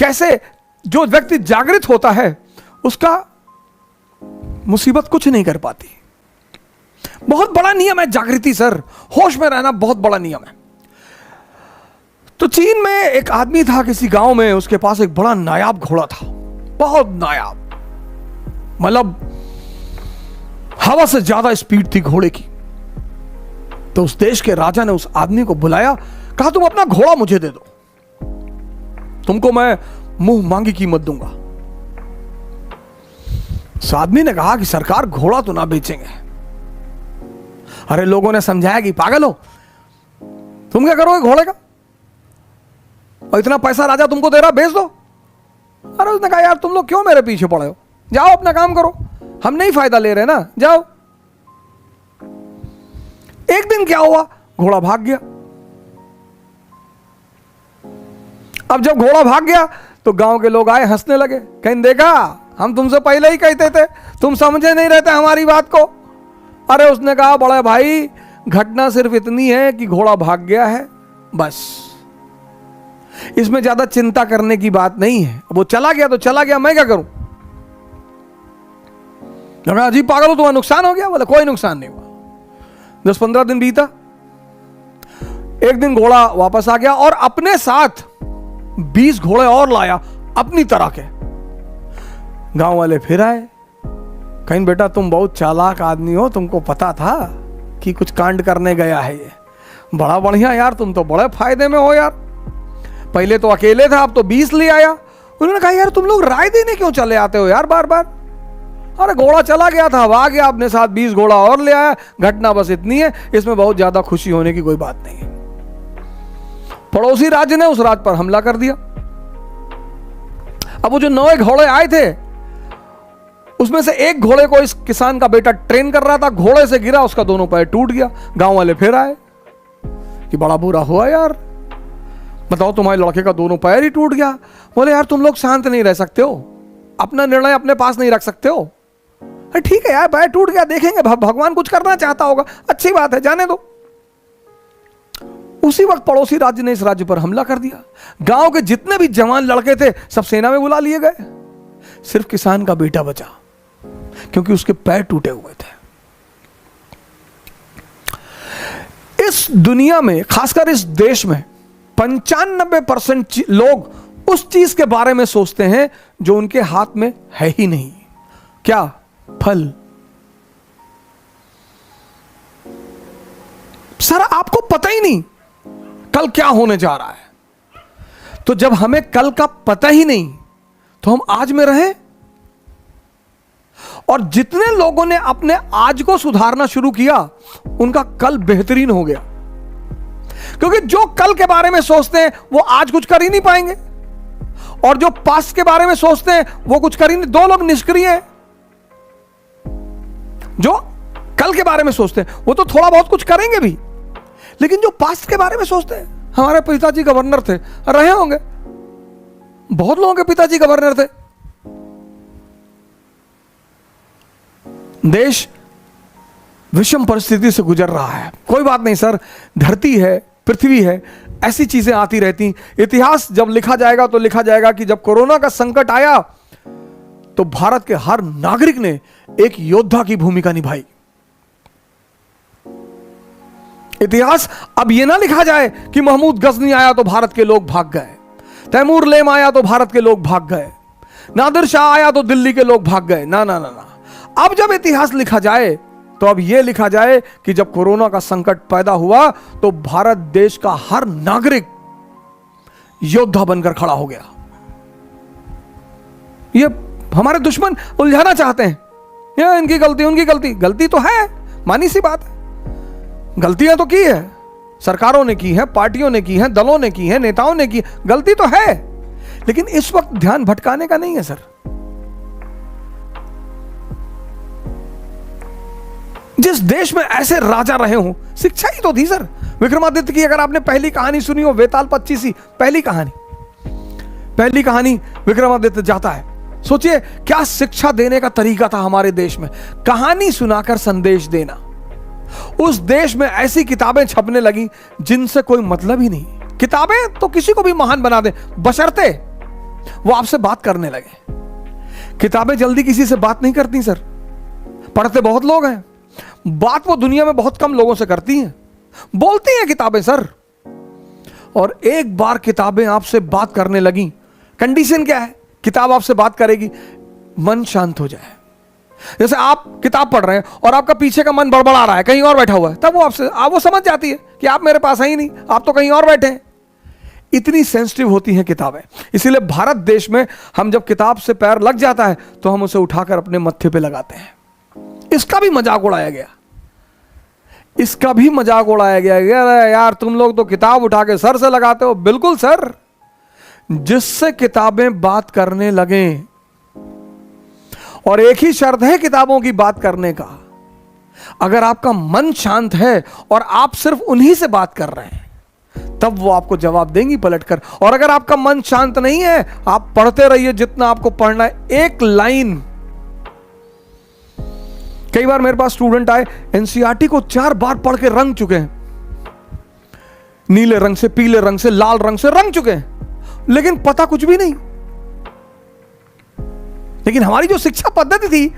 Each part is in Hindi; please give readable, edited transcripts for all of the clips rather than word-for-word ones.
कैसे जो व्यक्ति जागृत होता है उसका मुसीबत कुछ नहीं कर पाती। बहुत बड़ा नियम है जागृति सर, होश में रहना बहुत बड़ा नियम है। तो चीन में एक आदमी था किसी गांव में, उसके पास एक बड़ा नायाब घोड़ा था, बहुत नायाब, मतलब हवा से ज्यादा स्पीड थी घोड़े की। तो उस देश के राजा ने उस आदमी को बुलाया, कहा तुम अपना घोड़ा मुझे दे दो, तुमको मैं मुंह मांगी कीमत दूंगा। उस आदमी ने कहा कि सरकार घोड़ा तो ना बेचेंगे। अरे लोगों ने समझाया कि पागल हो, तुम क्या करोगे घोड़े का, और इतना पैसा राजा तुमको दे रहा, बेच दो। अरे उसने कहा यार तुम लोग क्यों मेरे पीछे पड़े हो, जाओ अपना काम करो, हम नहीं फायदा ले रहे ना, जाओ। एक दिन क्या हुआ, घोड़ा भाग गया। अब जब घोड़ा भाग गया तो गांव के लोग आए, हंसने लगे, कहीं देखा हम तुमसे पहले ही कहते थे, तुम समझे नहीं रहते हमारी बात को। अरे उसने कहा बड़े भाई घटना सिर्फ इतनी है कि घोड़ा भाग गया है, बस, इसमें ज्यादा चिंता करने की बात नहीं है। वो चला गया तो चला गया, मैं क्या करूं। अजीब पागल हो, तुम्हारा नुकसान हो गया। बोले कोई नुकसान नहीं हुआ। 10-15 दिन बीता, एक दिन घोड़ा वापस आ गया और अपने साथ 20 घोड़े और लाया अपनी तरह के। गांव वाले फिर आए, कहीं बेटा तुम बहुत चालाक आदमी हो, तुमको पता था कि कुछ कांड करने गया है ये, बड़ा बढ़िया यार, तुम तो बड़े फायदे में हो यार, पहले तो अकेले था अब तो 20 ले आया। उन्होंने कहा यार तुम लोग राय देने क्यों चले आते हो यार बार बार। अरे घोड़ा चला गया था, अब आ गया, अपने साथ 20 घोड़ा और ले आया, घटना बस इतनी है, इसमें बहुत ज्यादा खुशी होने की कोई बात नहीं है। पड़ोसी राज्य ने उस राज्य पर हमला कर दिया। अब वो जो 9 घोड़े आए थे उसमें से एक घोड़े को इस किसान का बेटा ट्रेन कर रहा था, घोड़े से गिरा, उसका दोनों पैर टूट गया। गांव वाले फिर आए कि बड़ा बुरा हुआ यार, बताओ तुम्हारे लड़के का दोनों पैर ही टूट गया। बोले यार तुम लोग शांत नहीं रह सकते हो, अपना निर्णय अपने पास नहीं रख सकते हो। अरे ठीक है यार, पैर टूट गया, देखेंगे भगवान कुछ करना चाहता होगा, अच्छी बात है, जाने दो। उसी वक्त पड़ोसी राज्य ने इस राज्य पर हमला कर दिया। गांव के जितने भी जवान लड़के थे सब सेना में बुला लिए गए, सिर्फ किसान का बेटा बचा क्योंकि उसके पैर टूटे हुए थे। इस दुनिया में, खासकर इस देश में 95% लोग उस चीज के बारे में सोचते हैं जो उनके हाथ में है ही नहीं। क्या? फल। सर आपको पता ही नहीं कल क्या होने जा रहा है। तो जब हमें कल का पता ही नहीं तो हम आज में रहें। और जितने लोगों ने अपने आज को सुधारना शुरू किया उनका कल बेहतरीन हो गया, क्योंकि जो कल के बारे में सोचते हैं वो आज कुछ कर ही नहीं पाएंगे, और जो पास्ट के बारे में सोचते हैं वो कुछ कर ही नहीं। 2 लोग निष्क्रिय हैं। जो कल के बारे में सोचते हैं वो तो थोड़ा बहुत कुछ करेंगे भी, लेकिन जो पास्ट के बारे में सोचते हैं, हमारे पिताजी गवर्नर थे, रहे होंगे, बहुत लोगों के पिताजी गवर्नर थे। देश विषम परिस्थिति से गुजर रहा है, कोई बात नहीं सर, धरती है, पृथ्वी है, ऐसी चीजें आती रहती। इतिहास जब लिखा जाएगा तो लिखा जाएगा कि जब कोरोना का संकट आया तो भारत के हर नागरिक ने एक योद्धा की भूमिका निभाई। इतिहास अब यह ना लिखा जाए कि महमूद गजनी आया तो भारत के लोग भाग गए, तैमूर लेम आया तो भारत के लोग भाग गए, नादिर शाह आया तो दिल्ली के लोग भाग गए। ना ना ना ना, अब जब इतिहास लिखा जाए तो अब यह लिखा जाए कि जब कोरोना का संकट पैदा हुआ तो भारत देश का हर नागरिक योद्धा बनकर खड़ा हो गया। ये हमारे दुश्मन उलझाना चाहते हैं, ये इनकी गलती, उनकी गलती। गलती तो है, मानी सी बात है, गलतियां तो की है, सरकारों ने की है, पार्टियों ने की है, दलों ने की है, नेताओं ने की, गलती तो है, लेकिन इस वक्त ध्यान भटकाने का नहीं है सर। जिस देश में ऐसे राजा रहे हो, शिक्षा ही तो थी सर। विक्रमादित्य की अगर आपने पहली कहानी सुनी हो, वेताल 25, पहली कहानी विक्रमादित्य जाता है। सोचिए क्या शिक्षा देने का तरीका था हमारे देश में, कहानी सुनाकर संदेश देना। उस देश में ऐसी किताबें छपने लगी जिनसे कोई मतलब ही नहीं। किताबें तो किसी को भी महान बना दे, बशर्ते वो आपसे बात करने लगे। किताबें जल्दी किसी से बात नहीं करती सर, पढ़ते बहुत लोग हैं, बात वो दुनिया में बहुत कम लोगों से करती हैं, बोलती हैं किताबें सर। और एक बार किताबें आपसे बात करने लगी, कंडीशन क्या है? किताब आपसे बात करेगी, मन शांत हो जाए। जैसे आप किताब पढ़ रहे हैं और आपका पीछे का मन बड़बड़ा रहा है, कहीं और बैठा हुआ है, तब वो समझ जाती है कि आप मेरे पास है ही नहीं, आप तो कहीं और बैठे हैं। इतनी सेंसिटिव होती हैं किताबें। इसीलिए भारत देश में हम जब किताब से पैर लग जाता है तो हम उसे उठाकर अपने मत्थे पे लगाते हैं। इसका भी मजाक उड़ाया गया, इसका भी मजाक उड़ाया गया। यार तुम लोग तो किताब उठा के सर से लगाते हो। बिल्कुल सर, जिससे किताबें बात करने लगे, और एक ही शर्त है किताबों की बात करने का, अगर आपका मन शांत है और आप सिर्फ उन्हीं से बात कर रहे हैं, तब वो आपको जवाब देंगी पलटकर। और अगर आपका मन शांत नहीं है, आप पढ़ते रहिए जितना आपको पढ़ना है, एक लाइन। कई बार मेरे पास स्टूडेंट आए, एनसीईआरटी को 4 बार पढ़ के रंग चुके हैं, नीले रंग से, पीले रंग से, लाल रंग से रंग चुके हैं, लेकिन पता कुछ भी नहीं। लेकिन हमारी जो शिक्षा पद्धति थी,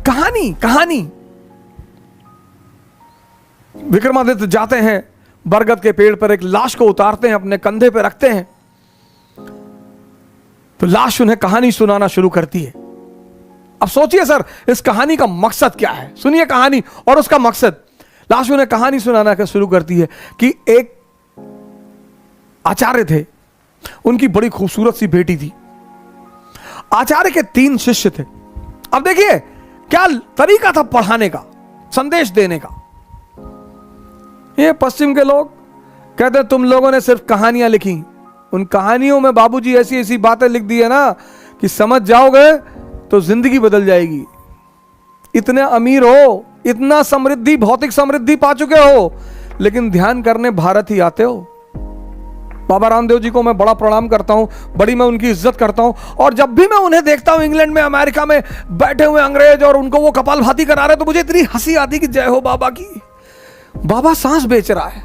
कहानी। विक्रमादित्य जाते हैं, बरगद के पेड़ पर एक लाश को उतारते हैं, अपने कंधे पे रखते हैं, तो लाश उन्हें कहानी सुनाना शुरू करती है। अब सोचिए सर, इस कहानी का मकसद क्या है? सुनिए कहानी और उसका मकसद। लाश उन्हें कहानी सुनाना शुरू करती है कि एक आचार्य थे, उनकी बड़ी खूबसूरत सी बेटी थी। आचार्य के 3 शिष्य थे। अब देखिए क्या तरीका था पढ़ाने का, संदेश देने का। ये पश्चिम के लोग कहते तुम लोगों ने सिर्फ कहानियां लिखी, उन कहानियों में बाबूजी ऐसी ऐसी बातें लिख दी है ना कि समझ जाओगे तो जिंदगी बदल जाएगी। इतने अमीर हो, इतना समृद्धि, भौतिक समृद्धि पा चुके हो, लेकिन ध्यान करने भारत ही आते हो। बाबा रामदेव जी को मैं बड़ा प्रणाम करता हूं, बड़ी मैं उनकी इज्जत करता हूं, और जब भी मैं उन्हें देखता हूं इंग्लैंड में, अमेरिका में बैठे हुए अंग्रेज, और उनको वो कपालभाति करा रहे, तो मुझे इतनी हंसी आती कि जय हो बाबा की। बाबा सांस बेच रहा है,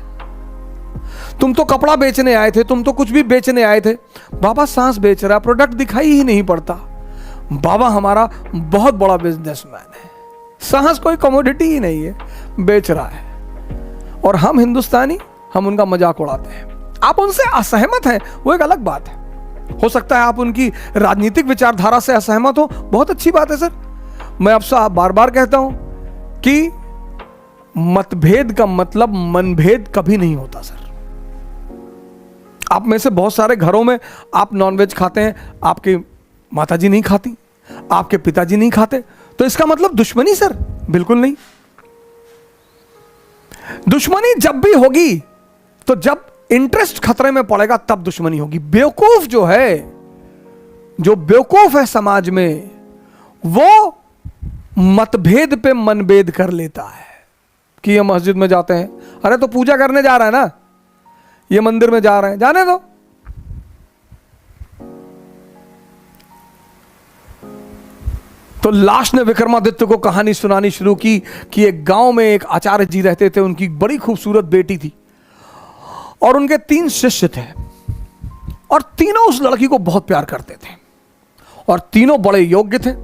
तुम तो कपड़ा बेचने आए थे, तुम तो कुछ भी बेचने आए थे, बाबा सांस बेच रहा है, प्रोडक्ट दिखाई ही नहीं पड़ता। बाबा हमारा बहुत बड़ा बिजनेसमैन है, सांस कोई कमोडिटी ही नहीं है, बेच रहा है। और हम हिंदुस्तानी, हम उनका मजाक उड़ाते हैं। आप उनसे असहमत हैं, वो एक अलग बात है। हो सकता है आप उनकी राजनीतिक विचारधारा से असहमत हो, बहुत अच्छी बात है सर। मैं आपसे बार बार कहता हूं कि मतभेद का मतलब मनभेद कभी नहीं होता सर। आप में से बहुत सारे घरों में आप नॉनवेज खाते हैं, आपकी माताजी नहीं खाती, आपके पिताजी नहीं खाते, तो इसका मतलब दुश्मनी सर? बिल्कुल नहीं। दुश्मनी जब भी होगी तो जब इंटरेस्ट खतरे में पड़ेगा तब दुश्मनी होगी। बेवकूफ जो है, जो बेवकूफ है समाज में, वो मतभेद पे मनभेद कर लेता है कि ये मस्जिद में जाते हैं, अरे तो पूजा करने जा रहा है ना, ये मंदिर में जा रहे हैं, जाने दो। तो लाश ने विक्रमादित्य को कहानी सुनानी शुरू की कि एक गांव में एक आचार्य जी रहते थे, उनकी बड़ी खूबसूरत बेटी थी और उनके 3 शिष्य थे, और तीनों उस लड़की को बहुत प्यार करते थे, और तीनों बड़े योग्य थे।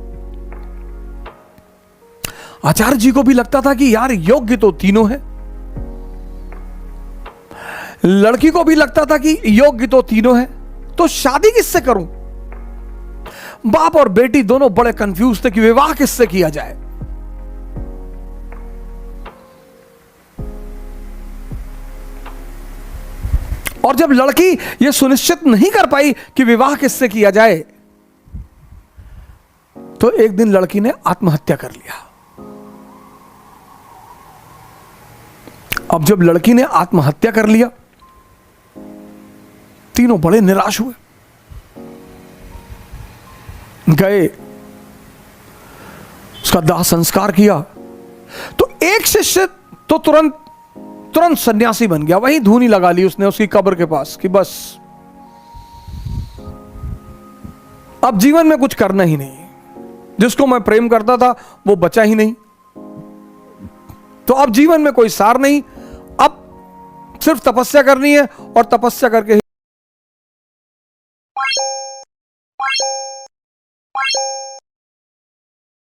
आचार्य जी को भी लगता था कि यार योग्य तो तीनों है, लड़की को भी लगता था कि योग्य तो तीनों है, तो शादी किससे करूं? बाप और बेटी दोनों बड़े कंफ्यूज थे कि विवाह किससे किया जाए। और जब लड़की यह सुनिश्चित नहीं कर पाई कि विवाह किससे किया जाए, तो एक दिन लड़की ने आत्महत्या कर लिया। अब जब लड़की ने आत्महत्या कर लिया, तीनों बड़े निराश हुए, गए, उसका दाह संस्कार किया। तो एक शिष्य तो तुरंत सन्यासी बन गया, वहीं धूनी लगा ली उसने उसकी कब्र के पास कि बस अब जीवन में कुछ करना ही नहीं, जिसको मैं प्रेम करता था वो बचा ही नहीं, तो अब जीवन में कोई सार नहीं, अब सिर्फ तपस्या करनी है और तपस्या करके